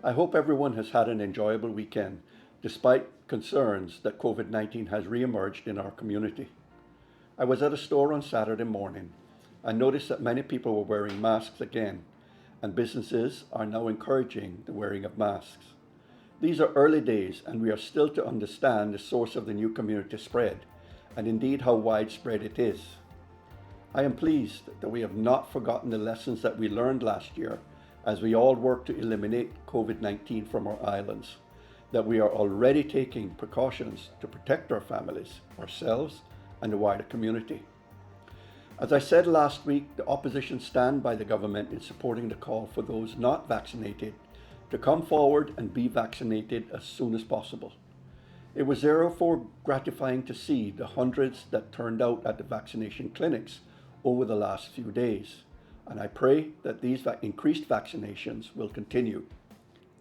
I hope everyone has had an enjoyable weekend, despite concerns that COVID-19 has re-emerged in our community. I was at a store on Saturday morning and noticed that many people were wearing masks again, and businesses are now encouraging the wearing of masks. These are early days, and we are still to understand the source of the new community spread, and indeed how widespread it is. I am pleased that we have not forgotten the lessons that we learned last year as we all work to eliminate COVID-19 from our islands, that we are already taking precautions to protect our families, ourselves, and the wider community. As I said last week, the opposition stand by the government in supporting the call for those not vaccinated to come forward and be vaccinated as soon as possible. It was therefore gratifying to see the hundreds that turned out at the vaccination clinics over the last few days, and I pray that these increased vaccinations will continue.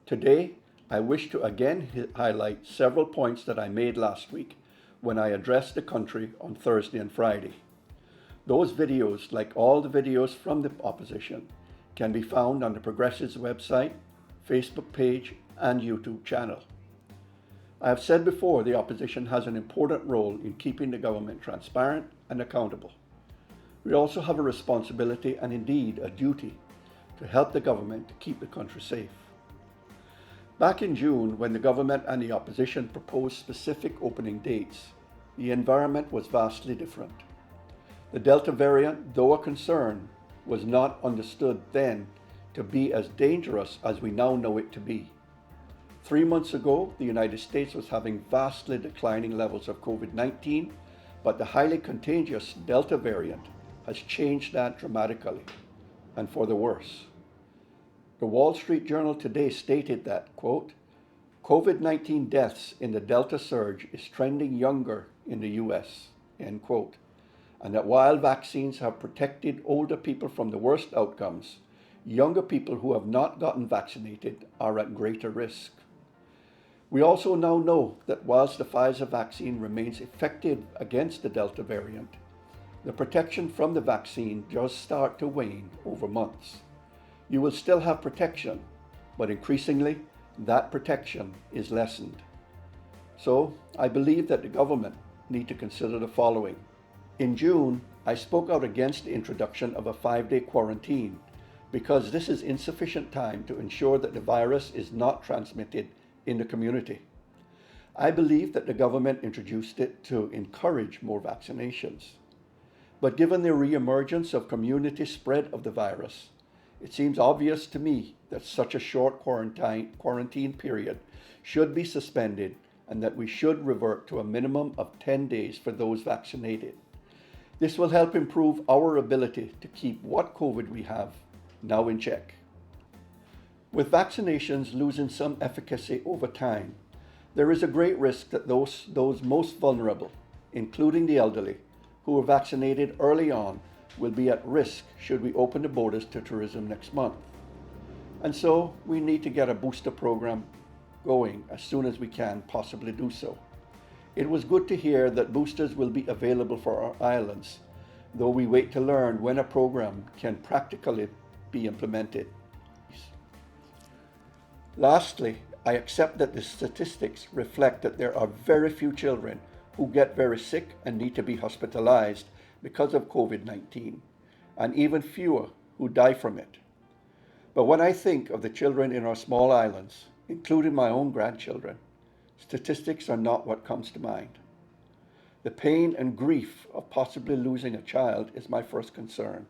Today, I wish to again highlight several points that I made last week when I addressed the country on Thursday and Friday. Those videos, like all the videos from the opposition, can be found on the Progressives website, Facebook page, and YouTube channel. I have said before, the opposition has an important role in keeping the government transparent and accountable. We also have a responsibility and indeed a duty to help the government to keep the country safe. Back in June, when the government and the opposition proposed specific opening dates, the environment was vastly different. The Delta variant, though a concern, was not understood then to be as dangerous as we now know it to be. 3 months ago, the United States was having vastly declining levels of COVID-19, but the highly contagious Delta variant has changed that dramatically, and for the worse. The Wall Street Journal today stated that, quote, COVID-19 deaths in the Delta surge is trending younger in the US, end quote, and that while vaccines have protected older people from the worst outcomes, younger people who have not gotten vaccinated are at greater risk. We also now know that whilst the Pfizer vaccine remains effective against the Delta variant, the protection from the vaccine does start to wane over months. You will still have protection, but increasingly, that protection is lessened. So, I believe that the government need to consider the following. In June, I spoke out against the introduction of a 5-day quarantine because this is insufficient time to ensure that the virus is not transmitted in the community. I believe that the government introduced it to encourage more vaccinations. But given the re-emergence of community spread of the virus, it seems obvious to me that such a short quarantine period should be suspended and that we should revert to a minimum of 10 days for those vaccinated. This will help improve our ability to keep what COVID we have now in check. With vaccinations losing some efficacy over time, there is a great risk that those most vulnerable, including the elderly, who were vaccinated early on will be at risk should we open the borders to tourism next month. And so we need to get a booster program going as soon as we can possibly do so. It was good to hear that boosters will be available for our islands, though we wait to learn when a program can practically be implemented. Lastly, I accept that the statistics reflect that there are very few children who get very sick and need to be hospitalized because of COVID-19, and even fewer who die from it. But when I think of the children in our small islands, including my own grandchildren, statistics are not what comes to mind. The pain and grief of possibly losing a child is my first concern.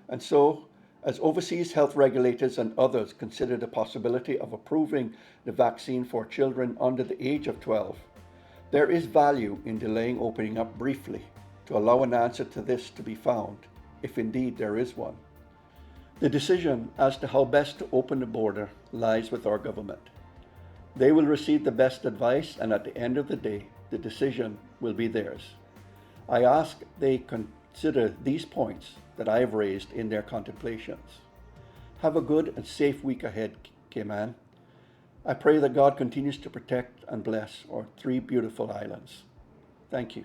And so, as overseas health regulators and others consider the possibility of approving the vaccine for children under the age of 12, there is value in delaying opening up briefly to allow an answer to this to be found, if indeed there is one. The decision as to how best to open the border lies with our government. They will receive the best advice, and at the end of the day, the decision will be theirs. I ask they consider these points that I have raised in their contemplations. Have a good and safe week ahead, Cayman. I pray that God continues to protect and bless our 3 beautiful islands. Thank you.